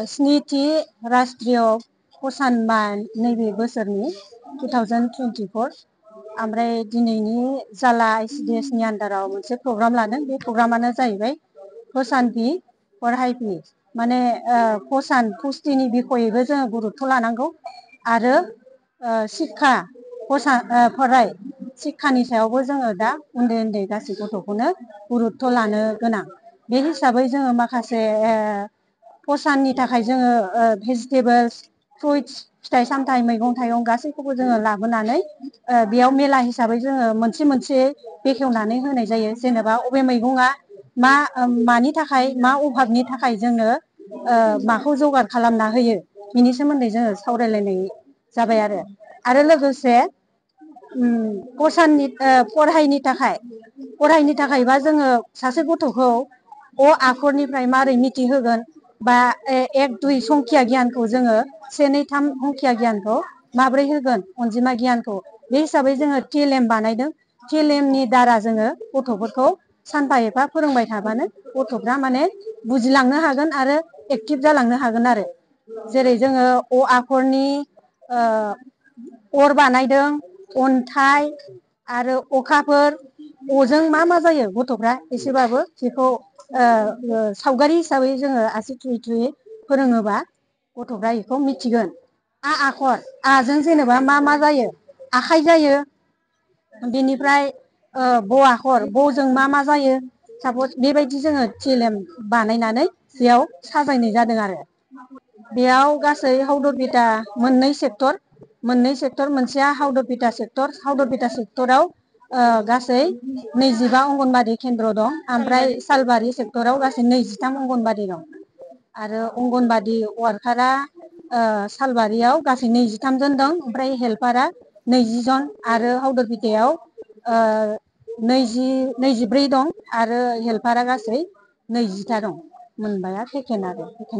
स्निथि राष्ट्रीय फसान मान नैबे बोसोरनि 2024 ओमफ्राय दिनैनि जाला ICDS नि आन्दाराव मोनसे प्रग्राम लादों। बे प्रग्रामानो जाहैबाय फसान भि पढ़ाई भी, माने फसान पुष्टिनि बिखयैबो जोङो गुरुत्व लानांगौ आरो शिक्षा फराय शिक्षानि सायावबो जोङो दा उन्दै उन्दै गासै गथ'खौनो गुरुत्व लानो गोनां। बे हिसाबै जोङो माखासे फसाननि थाखाय जोङो भेजिटेबल्स फ्रुइट्स फिथाइ सामथाइ मैगं थाइगं गासैखौबो जोङो लाबोनानै बेयाव मेला हिसाबै जोङो मोनसे मोनसे बेखेवनानै होनाय जायो। जेनेबा अबे मैगङा मानि थाखाय मा अभाबनि थाखाय जोंनो माखौ जगार खालामना होयो बिनि सोमोन्दै जोङो सावरायलायनाय जाबाय आरो लोगोसे फरायनो थाखायबा जोङो सासे गथ'खौ अ आखरनिफ्राय मारै मिथिहोगोन बा 1 2 संखिया गियानखौ जोङो 1 2 3 अंखिया गियानखौ माब्रै होगोन अनजिमा गियानखौ। बे हिसाबै जोङो TLM बानायदों। TLMनि दारा जोङो गथ'फोरखौ सानफा एफा फोरोंबाय थाबानो गथ'फ्रा माने बुजिलांनो हागोन आरो एक्टिभ जालांनो हागोन आरो। जेरै जोङो अ आखरनि अर बानायदों, अन्थाइ आरो अखाफोर, अजों मा मा जायो गथ'फ्रा एसेबाबो बेखौ सावगारि हिसाबै जोङो आसि थुयै थुयै फोरोङोबा गथ'फ्रा बेखौ मिथिगोन। आ आखर आजों जेनेबा मा मा जायो, आखाइ जायो। बेनिफ्राय ब आखर बजों मा मा जायो, सापस बेबायदि जोङो TLM बानायनानै बेयाव साजायनाय जादों आरो। बेयाव गासै हावदरबिथा मोननै सेक्टर, मोनसेया हावदरबिथा सेक्टर। हावदरबिथा सेक्टराव गासै 25 अंगनबादि केन्द्र दं। ओमफ्राय सालबारि सेक्टराव गासै 23 अंगनबादि दं आरो अंगनबादि वार्कारा सालबारियाव गासै 23 जन दं। ओमफ्राय हेल्पारा 20 जन आरो हावदरबिथायाव 24 दं आरो हेल्पारा गासै 20टा दं। मोनबाया पेकेन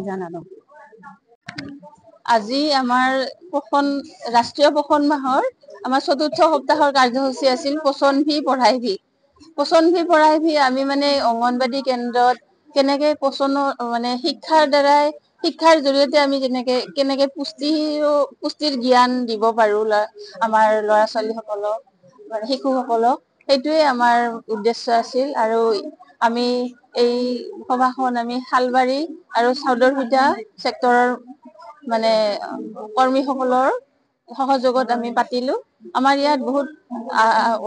जाना दं। আজি আমাৰ ৰাষ্ট্ৰীয় পোষণ মাহৰ আমাৰ ৪ৰ্থ সপ্তাহৰ কাৰ্যসূচী আছিল পোষণ ভি পঢ়াই ভি। পোষণ ভি পঢ়াই ভি আমি মানে অংগনবাদী কেন্দ্ৰত কেনেকে মানে শিক্ষাৰ জৰিয়তে আমি কেনেকে পুষ্টিৰ জ্ঞান দিব পাৰো আমাৰ ল'ৰা ছোৱালীসকলক, শিশুসকলক, সেইটোৱে আমাৰ উদ্দেশ্য আছিল। আৰু আমি এই সভাখন আমি শালবাৰী আৰু চৌদৰবিটা চেক্টৰৰ মানে কৰ্মীসকলৰ সহযোগত আমি পাতিলো। আমাৰ ইয়াত বহুত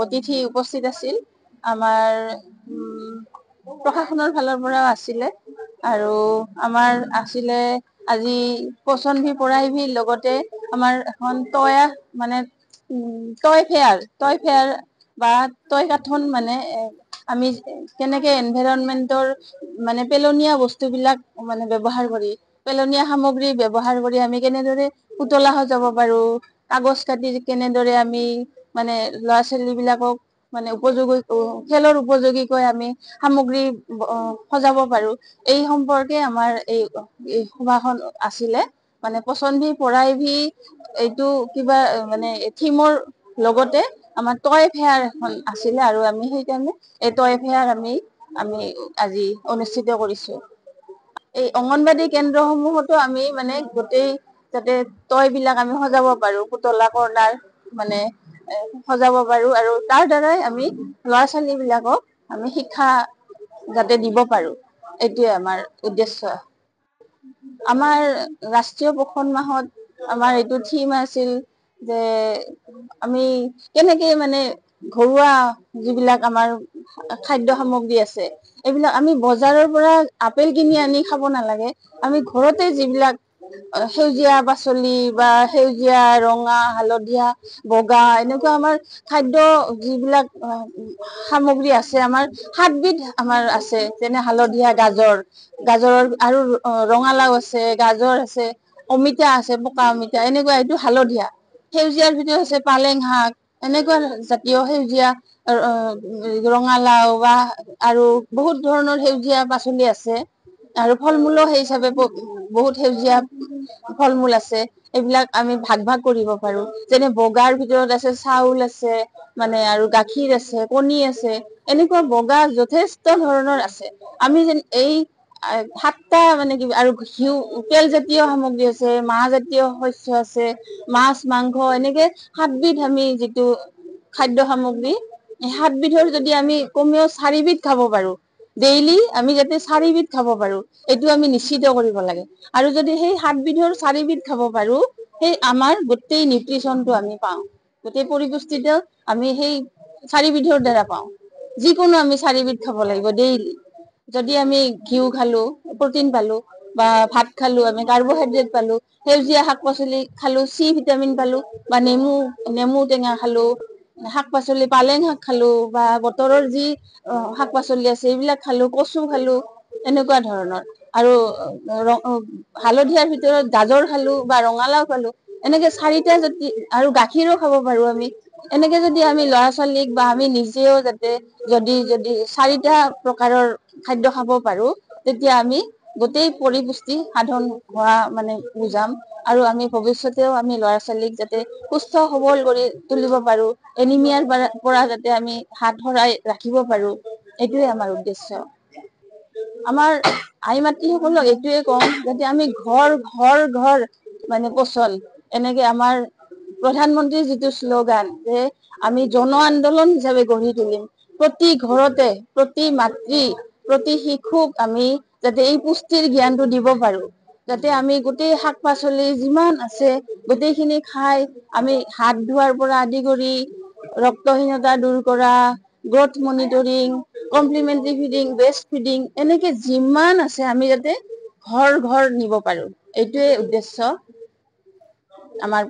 অতিথি উপস্থিত আছিল। আমাৰ প্ৰশাসনৰ ফালৰ পৰাও আছিলে আৰু আমাৰ আছিলে আজি পোষণ ভি পঢ়াই ভি, লগতে আমাৰ এখন টয় ফেয়াৰ বা টয় কাথন, মানে আমি কেনেকে এনভাইৰনমেন্টৰ মানে পেলনীয়া বস্তুবিলাক মানে ব্যৱহাৰ কৰি, পেলনীয়া সামগ্ৰী ব্যৱহাৰ কৰি আমি কেনেদৰে পুতলা সজাব পাৰো, কাগজ কাটি কেনেদৰে আমি মানে ল'ৰা ছোৱালী বিলাকক মানে খেলৰ উপযোগীকৈ আমি সামগ্ৰী সজাব পাৰো, এই সম্পৰ্কে আমাৰ এই সভাখন আছিলে। মানে পোষণ ভি পঢ়াই ভি এইটো কিবা মানে থিমৰ লগতে আমাৰ টয় ফেয়াৰ এখন আছিলে আৰু আমি সেইকাৰণে এই টয় ফেয়াৰ আমি আজি অনুষ্ঠিত কৰিছো। এই অংগনবাদী কেন্দ্ৰসমূহতো আমি মানে গোটেই যাতে টয় বিলাক আমি সজাব পাৰো, পুতলা কৰ্ণাৰ মানে সজাব পাৰো আৰু তাৰ দ্বাৰাই আমি ল'ৰা ছোৱালী বিলাকক আমি শিক্ষা যাতে দিব পাৰো, এইটোৱে আমাৰ উদ্দেশ্য। আমাৰ ৰাষ্ট্ৰীয় পোষণ মাহত আমাৰ এইটো থিম আছিল যে আমি কেনেকে মানে ঘৰুৱা যিবিলাক আমাৰ খাদ্য সামগ্ৰী আছে, এইবিলাক আমি বজাৰৰ পৰা আপেল কিনি আনি খাব নালাগে। আমি ঘৰতে যিবিলাক সেউজীয়া পাচলি বা সেউজীয়া, ৰঙা, হালধীয়া, বগা এনেকুৱা আমাৰ খাদ্য যিবিলাক সামগ্ৰী আছে, আমাৰ 7 বিধ আমাৰ আছে। যেনে হালধীয়া গাজৰৰ আৰু ৰঙালাও আছে, গাজৰ আছে, অমিতা আছে, পকা অমিতা, এনেকুৱা। এইটো হালধীয়া। সেউজীয়াৰ ভিতৰত আছে পালেং শাক, এনেকুৱা জাতীয় সেউজীয়া ৰঙালাও বা আৰু বহুত ধৰণৰ সেউজীয়া পাচলি আছে। আৰু ফল মূলো সেই হিচাপে বহুত সেউজীয়া ফল মূল আছে, এইবিলাক আমি ভাগ ভাগ কৰিব পাৰো। যেনে বগাৰ ভিতৰত আছে চাউল আছে, মানে আৰু গাখীৰ আছে, কণী আছে, এনেকুৱা বগা যথেষ্ট ধৰণৰ আছে। আমি যেন এই 7টা মানে কি আৰু ঘিউ তেলজাতীয় সামগ্ৰী আছে, মাহ জাতীয় শস্য আছে, মাছ মাংস এনেকে 7বিধ আমি যিটো খাদ্য সামগ্ৰী, 7বিধৰ যদি আমি কমেও 4বিধ খাব পাৰো ডেইলি, আমি যাতে 4বিধ খাব পাৰো এইটো আমি নিশ্চিত কৰিব লাগে। আৰু যদি সেই 7বিধৰ 4বিধ খাব পাৰো, সেই আমাৰ গোটেই নিউট্ৰিচনটো আমি পাওঁ, গোটেই পৰিপুষ্টিটো আমি সেই 4বিধৰ দ্বাৰা পাওঁ। যিকোনো আমি 4বিধ খাব লাগিব ডেইলি। যদি আমি ঘিউ খালো প্ৰটিন পালো, বা ভাত খালো আমি কাৰ্বহাইড্ৰেট পালো, সেউজীয়া শাক পাচলি খালো চি ভিটামিন পালো, বা নেমু টেঙা খালো, শাক পাচলি পালেং শাক খালো, বা বতৰৰ যি শাক পাচলি আছে এইবিলাক খালো, কচু খালো, এনেকুৱা ধৰণৰ। আৰু হালধীয়াৰ ভিতৰত গাজৰ খালো বা ৰঙালাও খালো, এনেকে 4টা যদি, আৰু গাখীৰো খাব পাৰো আমি। এনেকে যদি আমি ল'ৰা ছোৱালীক বা আমি নিজেও যাতে যদি 4টা প্ৰকাৰৰ খাদ্য খাব পাৰো, তেতিয়া আমি গোটেই পৰিপুষ্টি সাধন হোৱা মানে বুজাম। আৰু আমি ভৱিষ্যতেও আমি ল'ৰা ছোৱালীক যাতে সুস্থ সবল কৰি তুলিব পাৰো, এনিমিয়াৰ পৰা যাতে আমি হাত সৰাই ৰাখিব পাৰো, এইটোয়ে আমাৰ উদ্দেশ্য। আমাৰ আই মাতৃ সকলক এইটোয়ে কওঁ, যাতে আমি ঘৰ ঘৰ ঘৰ মানে পচল, এনেকে আমাৰ প্ৰধানমন্ত্ৰীৰ যিটো শ্লোগান যে আমি জন আন্দোলন হিচাপে গঢ়ি তুলিম, প্ৰতি ঘৰতে প্ৰতি মাতৃ প্ৰতি শিশুক আমি যাতে এই পুষ্টিৰ জ্ঞানটো দিব পাৰো, যাতে আমি গোটেই শাক পাচলি যিমান আছে গোটেইখিনি খাই আমি হাত ধোৱাৰ পৰা আদি কৰি ৰক্তহীনতা দূৰ কৰা, growth monitoring, complementary feeding, breast feeding, এনেকে যিমান আছে আমি যাতে ঘৰ ঘৰ নিব পাৰো, এইটোয়ে উদ্দেশ্য আমাৰ।